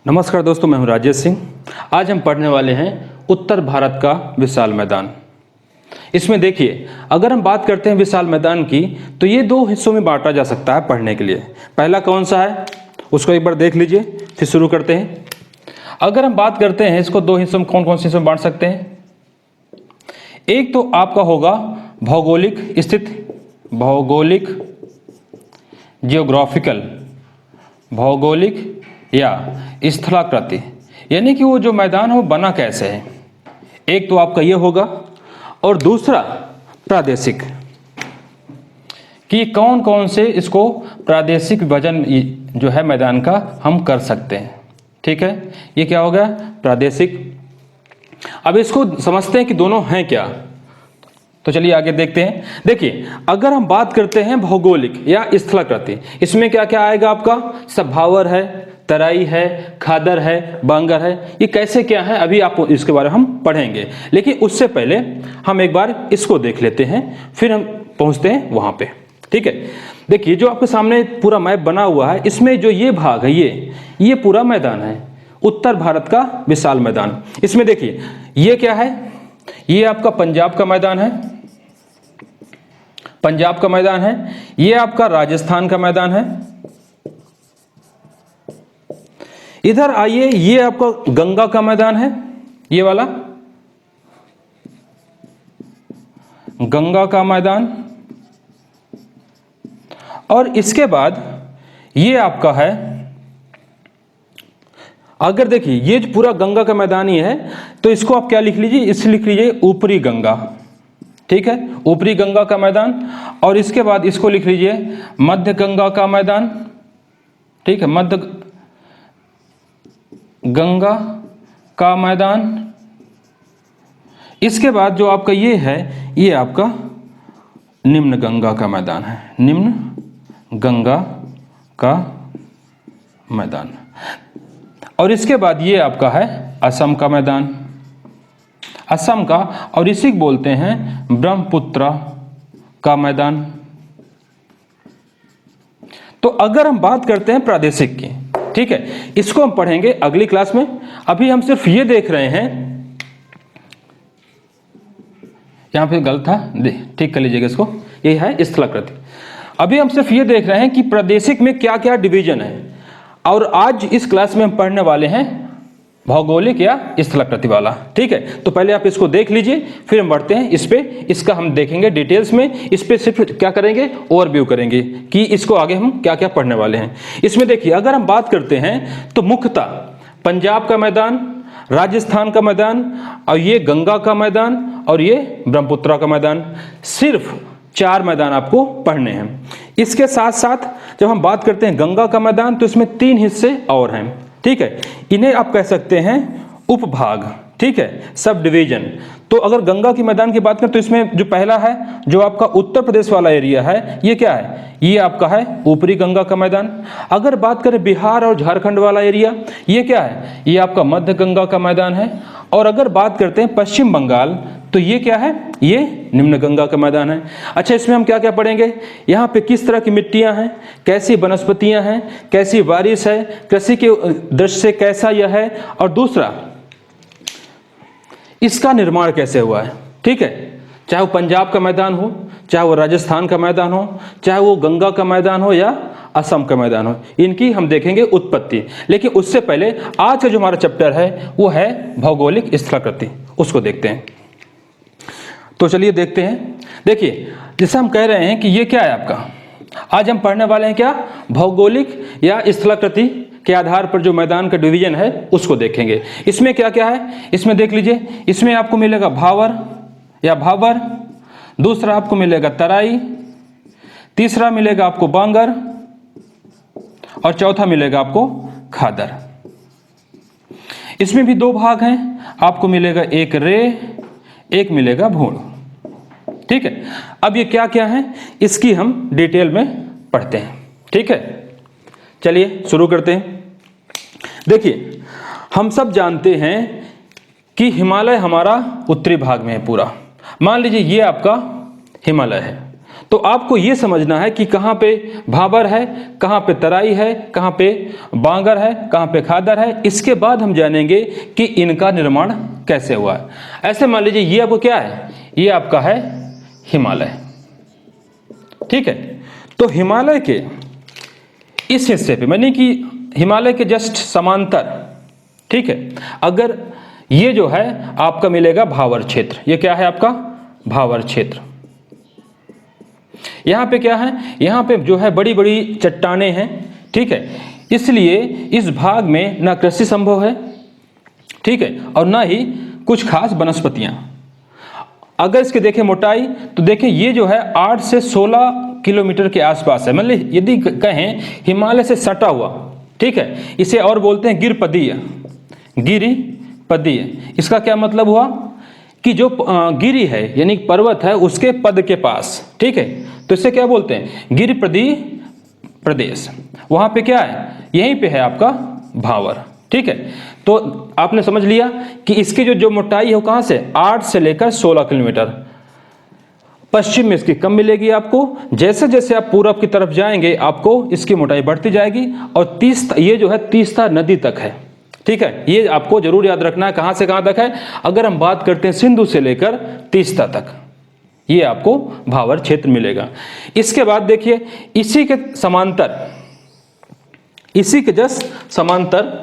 नमस्कार दोस्तों, मैं हूं राजेश सिंह। आज हम पढ़ने वाले हैं उत्तर भारत का विशाल मैदान। इसमें देखिए, अगर हम बात करते हैं विशाल मैदान की तो ये दो हिस्सों में बांटा जा सकता है पढ़ने के लिए। पहला कौन सा है उसको एक बार देख लीजिए, फिर शुरू करते हैं। अगर हम बात करते हैं इसको दो हिस्सों में, कौन कौन से हिस्सों में बांट सकते हैं। एक तो आपका होगा भौगोलिक स्थिति, भौगोलिक जियोग्राफिकल, भौगोलिक या स्थलाकृति, यानी कि वो जो मैदान है वो बना कैसे है। एक तो आपका ये होगा, और दूसरा प्रादेशिक, कि कौन कौन से इसको प्रादेशिक विभाजन जो है मैदान का हम कर सकते हैं। ठीक है, ये क्या हो गया, प्रादेशिक। अब इसको समझते हैं कि दोनों हैं क्या, तो चलिए आगे देखते हैं। देखिए, अगर हम बात करते हैं भौगोलिक या स्थलाकृति, इसमें क्या क्या आएगा आपका, सब भावर है, तराई है, खादर है, बांगर है। ये कैसे क्या है अभी आप इसके बारे में हम पढ़ेंगे, लेकिन उससे पहले हम एक बार इसको देख लेते हैं, फिर हम पहुंचते हैं वहां पे। ठीक है, देखिए जो आपके सामने पूरा मैप बना हुआ है, इसमें जो ये भाग है ये पूरा मैदान है, उत्तर भारत का विशाल मैदान। इसमें देखिए ये क्या है, ये आपका पंजाब का मैदान है, पंजाब का मैदान है। ये आपका राजस्थान का मैदान है। इधर आइए, ये आपका गंगा का मैदान है, ये वाला गंगा का मैदान। और इसके बाद ये आपका है, अगर देखिए ये जो पूरा गंगा का मैदान ही है तो इसको आप क्या लिख लीजिए, इसे लिख लीजिए ऊपरी गंगा। ठीक है, ऊपरी गंगा का मैदान। और इसके बाद इसको लिख लीजिए मध्य गंगा का मैदान। ठीक है, मध्य गंगा का मैदान। इसके बाद जो आपका ये है, ये आपका निम्न गंगा का मैदान है, निम्न गंगा का मैदान। और इसके बाद ये आपका है असम का मैदान, असम का, और इसी को बोलते हैं ब्रह्मपुत्र का मैदान। तो अगर हम बात करते हैं प्रादेशिक की, ठीक है, इसको हम पढ़ेंगे अगली क्लास में। अभी हम सिर्फ ये देख रहे हैं, यहां पे गलत था, ठीक कर लीजिएगा इसको, ये है स्थलाकृति। अभी हम सिर्फ ये देख रहे हैं कि प्रादेशिक में क्या क्या डिवीजन है, और आज इस क्लास में हम पढ़ने वाले हैं भौगोलिक या स्थलाकृति वाला। ठीक है, तो पहले आप इसको देख लीजिए, फिर हम बढ़ते हैं इस पे, इसका हम देखेंगे डिटेल्स में। इस पे सिर्फ क्या करेंगे, ओवरव्यू करेंगे कि इसको आगे हम क्या क्या पढ़ने वाले हैं। इसमें देखिए, अगर हम बात करते हैं तो मुख्यतः पंजाब का मैदान, राजस्थान का मैदान, और ये गंगा का मैदान, और ये ब्रह्मपुत्र का मैदान, सिर्फ 4 मैदान आपको पढ़ने हैं। इसके साथ साथ जब हम बात करते हैं गंगा का मैदान, तो इसमें 3 हिस्से और हैं। ठीक है, इन्हें आप कह सकते हैं उपभाग। ठीक है, सब डिवीजन। तो अगर गंगा की मैदान की बात करें तो इसमें जो पहला है, जो आपका उत्तर प्रदेश वाला एरिया है, ये क्या है, ये आपका है ऊपरी गंगा का मैदान। अगर बात करें बिहार और झारखंड वाला एरिया, ये क्या है, ये आपका मध्य गंगा का मैदान है। और अगर बात करते हैं पश्चिम बंगाल, तो ये क्या है, ये निम्न गंगा का मैदान है। अच्छा, इसमें हम क्या क्या पढ़ेंगे, यहाँ पे किस तरह की मिट्टियाँ हैं, कैसी वनस्पतियाँ हैं, कैसी बारिश है, कृषि के दृष्टि से कैसा यह है, और दूसरा इसका निर्माण कैसे हुआ है। ठीक है, चाहे वो पंजाब का मैदान हो, चाहे वो राजस्थान का मैदान हो, चाहे वो गंगा का मैदान हो या असम का मैदान हो, इनकी हम देखेंगे उत्पत्ति। लेकिन उससे पहले आज का जो हमारा चैप्टर है वो है भौगोलिक स्थलाकृति, उसको देखते हैं। तो चलिए देखते हैं। देखिए, जैसे हम कह रहे हैं कि ये क्या है आपका, आज हम पढ़ने वाले हैं क्या, भौगोलिक या स्थलाकृति के आधार पर जो मैदान का डिवीजन है उसको देखेंगे। इसमें क्या क्या है, इसमें देख लीजिए। इसमें आपको मिलेगा भावर या भाबर, दूसरा आपको मिलेगा तराई, तीसरा मिलेगा आपको बांगर, और चौथा मिलेगा आपको खादर। इसमें भी 2 भाग हैं, आपको मिलेगा एक रे, एक मिलेगा भूण। ठीक है, अब ये क्या क्या है इसकी हम डिटेल में पढ़ते हैं। ठीक है, चलिए शुरू करते हैं। देखिए, हम सब जानते हैं कि हिमालय हमारा उत्तरी भाग में है पूरा। मान लीजिए ये आपका हिमालय है, तो आपको ये समझना है कि कहाँ पे भाबर है, कहाँ पे तराई है, कहाँ पे बांगर है, कहाँ पे खादर है। इसके बाद हम जानेंगे कि इनका निर्माण कैसे हुआ है। ऐसे मान लीजिए ये आपको क्या है, ये आपका है हिमालय, ठीक है। तो हिमालय के इस हिस्से पे, माने कि हिमालय के जस्ट समांतर, ठीक है, अगर ये जो है आपका मिलेगा भावर क्षेत्र। ये क्या है आपका भावर क्षेत्र। यहाँ पे क्या है, यहाँ पे जो है बड़ी बड़ी चट्टानें हैं, ठीक है, इसलिए इस भाग में ना कृषि संभव है, ठीक है, और ना ही कुछ खास वनस्पतियां। अगर इसके देखें मोटाई तो देखें ये जो है 8 से 16 किलोमीटर के आसपास है। मतलब यदि कहें हिमालय से सटा हुआ, ठीक है, इसे और बोलते हैं गिरपदीय, गिरिपदीय। इसका क्या मतलब हुआ कि जो गिरि है यानी पर्वत है उसके पद के पास, ठीक है, तो इसे क्या बोलते हैं गिरिपदीय प्रदेश। वहां पे क्या है, यहीं पे है आपका भावर, ठीक है। तो आपने समझ लिया कि इसकी जो मोटाई है वो कहां से 8 से लेकर 16 किलोमीटर। पश्चिम में इसकी कम मिलेगी आपको, जैसे जैसे आप पूरब की तरफ जाएंगे आपको इसकी मोटाई बढ़ती जाएगी, और ये जो है तीस्ता नदी तक है, ठीक है। ये आपको जरूर याद रखना है कहां से कहां तक है। अगर हम बात करते हैं सिंधु से लेकर तीस्ता तक, ये आपको भावर क्षेत्र मिलेगा। इसके बाद देखिए इसी के समांतर, इसी के जस्ट समांतर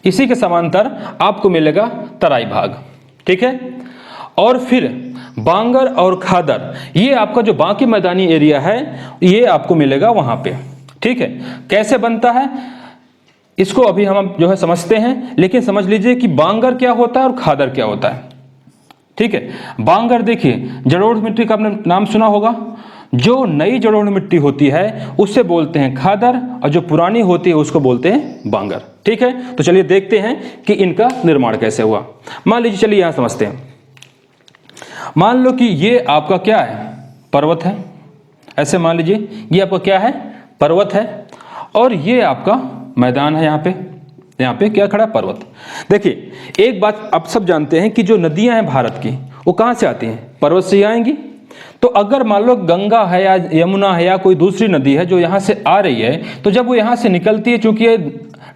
इसी के समांतर आपको मिलेगा तराई भाग, ठीक है। और फिर बांगर और खादर, ये आपका जो बाकी मैदानी एरिया है ये आपको मिलेगा वहां पे, ठीक है। कैसे बनता है इसको अभी हम जो है समझते हैं, लेकिन समझ लीजिए कि बांगर क्या होता है और खादर क्या होता है, ठीक है। बांगर देखिए जलोढ़ मिट्टी का आपने नाम सुना होगा, जो नई जलोढ़ मिट्टी होती है उससे बोलते हैं खादर, और जो पुरानी होती है उसको बोलते हैं बांगर, ठीक है। तो चलिए देखते हैं कि इनका निर्माण कैसे हुआ। मान लीजिए, चलिए यहां समझते हैं। मान लो कि ये आपका क्या है पर्वत है, ऐसे मान लीजिए ये आपका क्या है पर्वत है, और ये आपका मैदान है। यहाँ पे क्या खड़ा पर्वत। देखिए एक बात आप सब जानते हैं कि जो नदियां हैं भारत की वो कहाँ से आती हैं, पर्वत से ही आएंगी। तो अगर मान लो गंगा है या यमुना है या कोई दूसरी नदी है जो यहाँ से आ रही है, तो जब वो यहाँ से निकलती है, चूंकि ये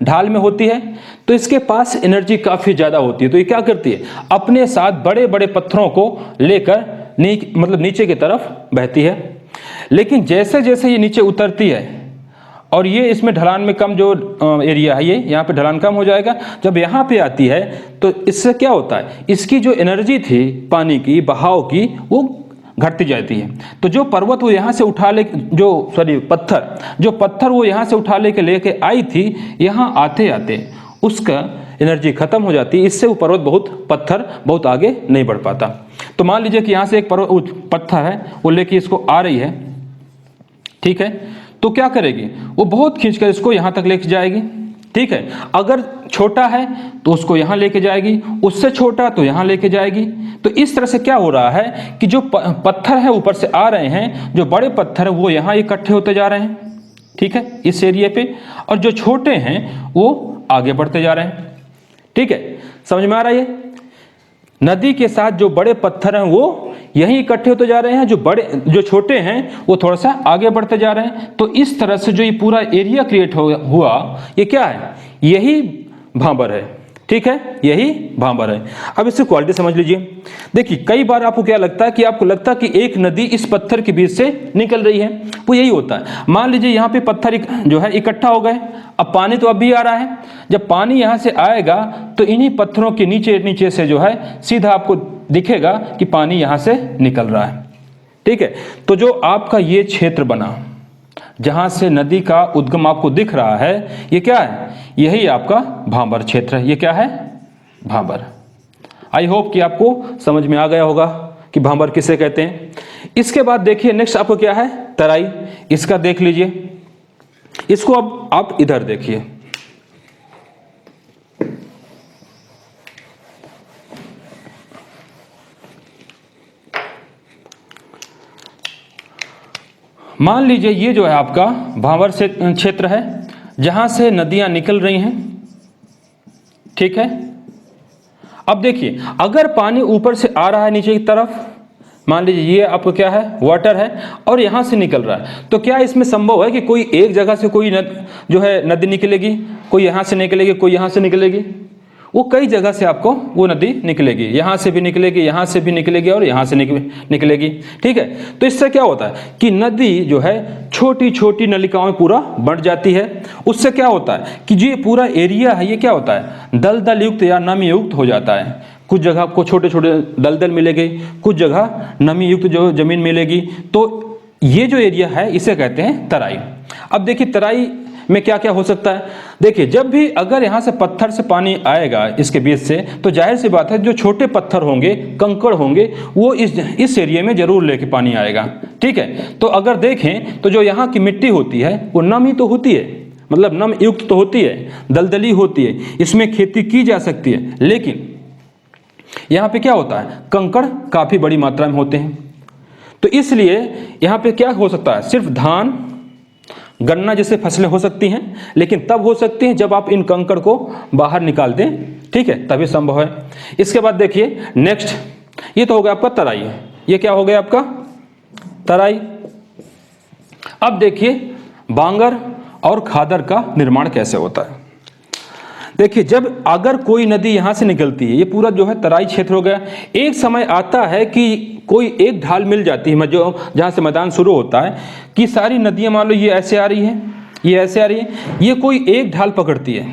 ढाल में होती है तो इसके पास एनर्जी काफी ज्यादा होती है, तो ये क्या करती है अपने साथ बड़े बड़े पत्थरों को लेकर मतलब नीचे की तरफ बहती है। लेकिन जैसे जैसे ये नीचे उतरती है, और ये इसमें ढलान में कम जो एरिया है, ये यहाँ पे ढलान कम हो जाएगा, जब यहाँ पे आती है तो इससे क्या होता है, इसकी जो एनर्जी थी पानी की बहाव की वो घटती जाती है। तो जो पर्वत वो यहाँ से उठा ले, जो पत्थर वो यहाँ से उठा लेके आई थी, यहाँ आते आते उसका एनर्जी खत्म हो जाती है, इससे वो पत्थर बहुत आगे नहीं बढ़ पाता। तो मान लीजिए कि यहाँ से एक पत्थर है वो लेके इसको आ रही है, ठीक है, तो क्या करेगी वो बहुत खींचकर इसको यहाँ तक लेके जाएगी, ठीक है। अगर छोटा है तो उसको यहाँ लेके जाएगी, उससे छोटा तो यहाँ लेके जाएगी। तो इस तरह से क्या हो रहा है कि जो पत्थर है ऊपर से आ रहे हैं, जो बड़े पत्थर है वो यहाँ इकट्ठे होते जा रहे हैं, ठीक है, इस एरिया पे, और जो छोटे हैं वो आगे बढ़ते जा रहे हैं, ठीक है। समझ में आ रहा है। नदी के साथ जो बड़े पत्थर हैं वो यहीं इकट्ठे होते जा रहे हैं, जो छोटे हैं वो थोड़ा सा आगे बढ़ते जा रहे हैं। तो इस तरह से जो ये पूरा एरिया क्रिएट हुआ, ये क्या है, यही भाबर है, ठीक है, यही भाबर है। अब इसकी क्वालिटी समझ लीजिए। देखिए कई बार आपको क्या लगता है कि कि एक नदी इस पत्थर के बीच से निकल रही है, वो यही होता है। मान लीजिए यहाँ पे पत्थर जो है इकट्ठा हो गए, अब पानी तो अब भी आ रहा है, जब पानी यहाँ से आएगा तो इन्हीं पत्थरों के नीचे से जो है सीधा आपको दिखेगा कि पानी यहाँ से निकल रहा है, ठीक है। तो जो आपका ये क्षेत्र बना जहां से नदी का उद्गम आपको दिख रहा है, ये क्या है, यही आपका भाबर क्षेत्र है। ये क्या है, भाबर। आई होप कि आपको समझ में आ गया होगा कि भाबर किसे कहते हैं। इसके बाद देखिए नेक्स्ट आपको क्या है, तराई। इसका देख लीजिए, इसको अब आप इधर देखिए, मान लीजिए ये जो है आपका भाबर से क्षेत्र है जहां से नदियां निकल रही हैं, ठीक है। अब देखिए, अगर पानी ऊपर से आ रहा है नीचे की तरफ, मान लीजिए ये आपको क्या है, वाटर है, और यहाँ से निकल रहा है, तो क्या इसमें संभव है कि कोई एक जगह से कोई जो है नदी निकलेगी, कोई यहाँ से निकलेगी, कोई यहाँ से निकलेगी? वो कई जगह से आपको वो नदी निकलेगी, यहाँ से भी निकलेगी, यहाँ से भी निकलेगी, और यहाँ से निकलेगी। ठीक है, तो इससे क्या होता है कि नदी जो है छोटी छोटी नलिकाओं में पूरा बढ़ जाती है। उससे क्या होता है कि जो ये पूरा एरिया है, ये क्या होता है, दलदल युक्त या नमी युक्त हो जाता है। कुछ जगह आपको छोटे छोटे दलदल मिलेंगे, कुछ जगह नमी युक्त जो जमीन मिलेगी। तो ये जो एरिया है इसे कहते हैं तराई। अब देखिए तराई में क्या क्या हो सकता है। देखिए, जब भी अगर यहाँ से पत्थर से पानी आएगा इसके बीच से, तो जाहिर सी बात है जो छोटे पत्थर होंगे, कंकड़ होंगे, वो इस एरिया में जरूर लेके पानी आएगा। ठीक है, तो अगर देखें तो जो यहाँ की मिट्टी होती है वो नम ही तो होती है, मतलब नम युक्त तो होती है, दलदली होती है, इसमें खेती की जा सकती है। लेकिन यहाँ पे क्या होता है, कंकड़ काफी बड़ी मात्रा में होते हैं। तो इसलिए यहाँ पे क्या हो सकता है, सिर्फ धान गन्ना जैसे फसलें हो सकती हैं, लेकिन तब हो सकती हैं जब आप इन कंकड़ को बाहर निकाल दें। ठीक है, तभी संभव है। इसके बाद देखिए नेक्स्ट, ये तो हो गया आपका तराई, ये क्या हो गया आपका तराई। अब देखिए बांगर और खादर का निर्माण कैसे होता है। देखिए, जब अगर कोई नदी यहाँ से निकलती है, ये पूरा जो है तराई क्षेत्र हो गया। एक समय आता है कि कोई एक ढाल मिल जाती है, जो जहाँ से मैदान शुरू होता है, कि सारी नदियाँ मान लो ये ऐसे आ रही है, ये ऐसे आ रही है, ये कोई एक ढाल पकड़ती है।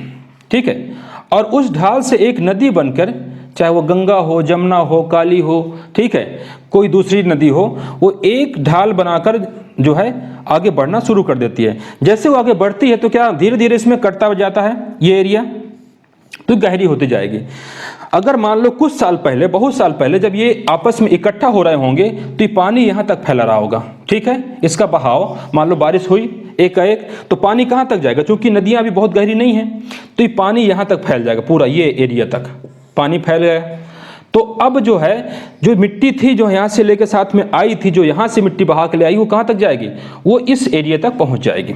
ठीक है, और उस ढाल से एक नदी बनकर, चाहे वो गंगा हो, जमुना हो, काली हो, ठीक है, कोई दूसरी नदी हो, वो एक ढाल बनाकर जो है आगे बढ़ना शुरू कर देती है। जैसे वो आगे बढ़ती है तो क्या धीरे धीरे इसमें कटता जाता है ये एरिया, तो गहरी होती जाएगी। अगर मान लो कुछ साल पहले, बहुत साल पहले, जब ये आपस में इकट्ठा हो रहे होंगे तो ये पानी यहाँ तक फैला रहा होगा। ठीक है, इसका बहाव, मान लो बारिश हुई एकाएक, तो पानी कहाँ तक जाएगा, क्योंकि नदियाँ अभी बहुत गहरी नहीं हैं, तो ये पानी यहाँ तक फैल जाएगा, पूरा ये एरिया तक पानी फैल गया। तो अब जो है, जो मिट्टी थी जो यहाँ से लेकर साथ में आई थी, जो यहाँ से मिट्टी बहा के ले आई, वो कहाँ तक जाएगी, वो इस एरिया तक पहुँच जाएगी।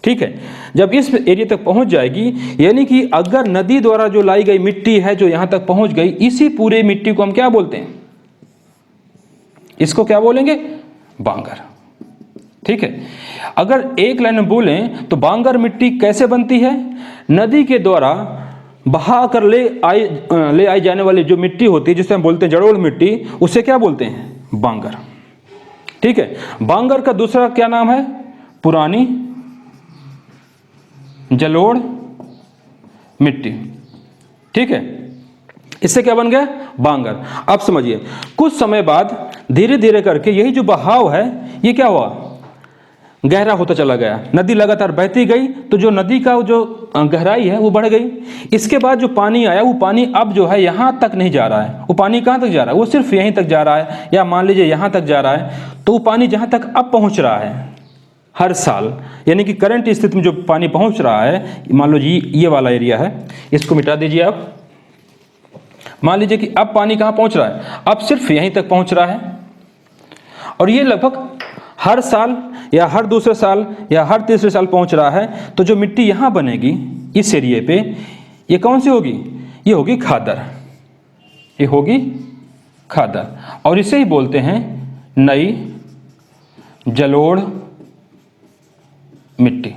ठीक है, जब इस एरिया तक पहुंच जाएगी, यानी कि अगर नदी द्वारा जो लाई गई मिट्टी है जो यहां तक पहुंच गई, इसी पूरे मिट्टी को हम क्या बोलते हैं, इसको क्या बोलेंगे, बांगर। ठीक है, अगर एक लाइन में बोलें तो बांगर मिट्टी कैसे बनती है, नदी के द्वारा बहा कर ले आई जाने वाली जो मिट्टी होती है, जिसे हम बोलते हैं जड़ोल मिट्टी, उसे क्या बोलते हैं, बांगर। ठीक है, बांगर का दूसरा क्या नाम है, पुरानी जलोढ़ मिट्टी। ठीक है, इससे क्या बन गया, बांगर। अब समझिए, कुछ समय बाद धीरे धीरे करके यही जो बहाव है ये क्या हुआ, गहरा होता चला गया। नदी लगातार बहती गई, तो जो नदी का जो गहराई है वो बढ़ गई। इसके बाद जो पानी आया, वो पानी अब जो है यहाँ तक नहीं जा रहा है। वो पानी कहाँ तक जा रहा है, वो सिर्फ यहीं तक जा रहा है, या मान लीजिए यहाँ तक जा रहा है। तो वो पानी जहाँ तक अब पहुँच रहा है हर साल, यानी कि करंट स्थिति में जो पानी पहुंच रहा है, मान लो जी ये वाला एरिया है, इसको मिटा दीजिए आप। मान लीजिए कि अब पानी कहाँ पहुंच रहा है, अब सिर्फ यहीं तक पहुंच रहा है, और ये लगभग हर साल या हर दूसरे साल या हर तीसरे साल पहुंच रहा है। तो जो मिट्टी यहाँ बनेगी इस एरिए पे, ये कौन सी होगी, ये होगी खादर, ये होगी खादर, और इसे ही बोलते हैं नई जलोढ़ मिट्टी।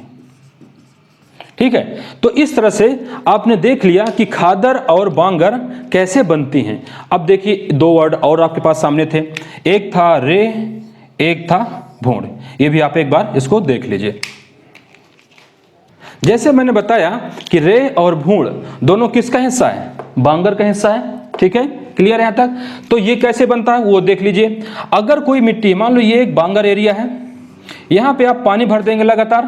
ठीक है, तो इस तरह से आपने देख लिया कि खादर और बांगर कैसे बनती हैं। अब देखिए दो वर्ड और आपके पास सामने थे, एक था रे, एक था भूड़। ये भी आप एक बार इसको देख लीजिए। जैसे मैंने बताया कि रे और भूड़ दोनों किसका हिस्सा है, बांगर का हिस्सा है। ठीक है, क्लियर है यहां तक। तो ये कैसे बनता है वो देख लीजिए। अगर कोई मिट्टी, मान लो ये एक बांगर एरिया है, यहाँ पे आप पानी भर देंगे लगातार।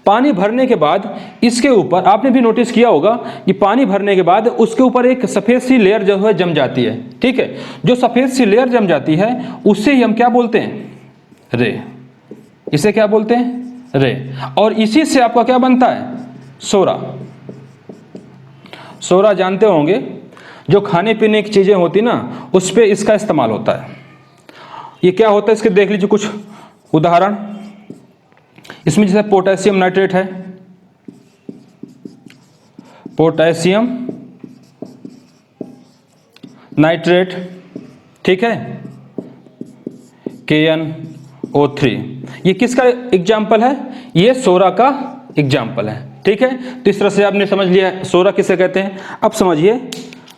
पानी भरने के बाद इसके ऊपर आपने भी नोटिस किया होगा कि पानी भरने के बाद उसके ऊपर एक सफ़ेद सी लेयर जो है जम जाती है। ठीक है, जो सफ़ेद सी लेयर जम जाती है उससे ही हम क्या बोलते हैं, रे। इसे क्या बोलते हैं, रे। और इसी से आपका क्या बनता है, सोरा। सोरा जानते होंगे, जो खाने पीने की चीज़ें होती ना उस पर इसका इस्तेमाल होता है। ये क्या होता है, इसके देख लीजिए कुछ उदाहरण। इसमें जैसे पोटेशियम नाइट्रेट है, पोटेशियम नाइट्रेट, ठीक है, KnO3। ये किसका एग्जाम्पल है? ये सोरा का एग्जाम्पल है, ठीक है। तो इस तरह से आपने समझ लिया सोरा किसे कहते हैं। अब समझिए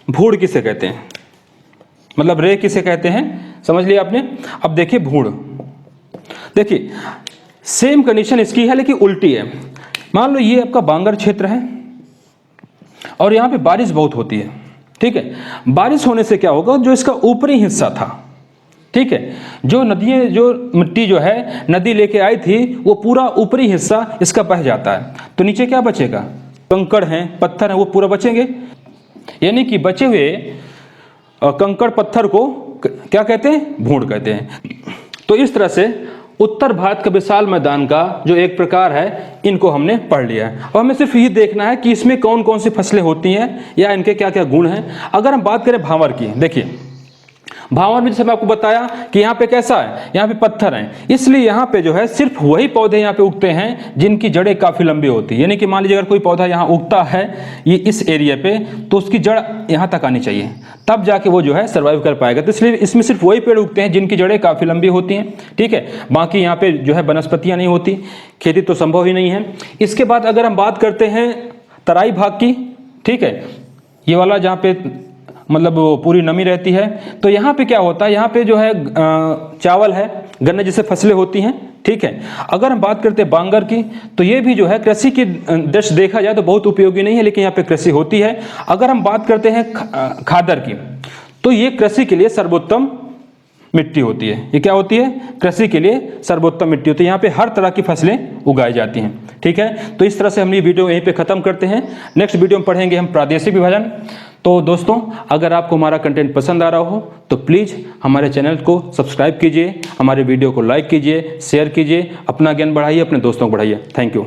भूड़ किसे कहते हैं, मतलब रे किसे कहते हैं, समझ लिया आपने। अब देखिए भूड़, देखिए सेम कंडीशन इसकी है लेकिन उल्टी है। मान लो ये आपका बांगर क्षेत्र है और यहाँ पे बारिश बहुत होती है, ठीक है। बारिश होने से क्या होगा, जो इसका ऊपरी हिस्सा था, ठीक है, जो नदी, जो मिट्टी जो है नदी लेके आई थी, वो पूरा ऊपरी हिस्सा इसका बह जाता है। तो नीचे क्या बचेगा, कंकड़ हैं, पत्थर हैं, वो पूरा बचेंगे। यानी कि बचे हुए कंकड़ पत्थर को क्या कहते हैं, भूड़ कहते हैं। तो इस तरह से उत्तर भारत का विशाल मैदान का जो एक प्रकार है, इनको हमने पढ़ लिया है। और हमें सिर्फ ये देखना है कि इसमें कौन कौन सी फसलें होती हैं या इनके क्या क्या गुण हैं। अगर हम बात करें भांवर की, देखिए भांवर में जैसे मैं आपको बताया कि यहाँ पे कैसा है, यहाँ पे पत्थर हैं, इसलिए यहाँ पे जो है सिर्फ वही पौधे यहाँ पे उगते हैं जिनकी जड़ें काफी लंबी होती है। यानी कि मान लीजिए अगर कोई पौधा यहाँ उगता है ये इस एरिया पे, तो उसकी जड़ यहाँ तक आनी चाहिए, तब जाके वो जो है सर्वाइव कर पाएगा। तो इसलिए इसमें सिर्फ वही पेड़ उगते हैं जिनकी जड़ें काफी लंबी होती हैं, ठीक है। बाकी यहाँ पे जो है वनस्पतियाँ नहीं होती, खेती तो संभव ही नहीं है। इसके बाद अगर हम बात करते हैं तराई भाग की, ठीक है, ये वाला जहाँ पे मतलब पूरी नमी रहती है, तो यहाँ पे क्या होता है, यहाँ पे जो है चावल है, गन्ने जैसे फसलें होती हैं, ठीक है। अगर हम बात करते हैं बांगर की, तो ये भी जो है कृषि की दृष्टि देखा जाए तो बहुत उपयोगी नहीं है, लेकिन यहाँ पे कृषि होती है। अगर हम बात करते हैं खादर की, तो ये कृषि के लिए सर्वोत्तम मिट्टी होती है। ये क्या होती है, कृषि के लिए सर्वोत्तम मिट्टी होती है। यहाँ पे हर तरह की फसलें उगाई जाती हैं, ठीक है। तो इस तरह से हम ये वीडियो यहीं पे ख़त्म करते हैं। नेक्स्ट वीडियो में पढ़ेंगे हम प्रादेशिक विभाजन। तो दोस्तों अगर आपको हमारा कंटेंट पसंद आ रहा हो तो प्लीज़ हमारे चैनल को सब्सक्राइब कीजिए, हमारे वीडियो को लाइक कीजिए, शेयर कीजिए, अपना ज्ञान बढ़ाइए, अपने दोस्तों को बढ़ाइए। Thank you.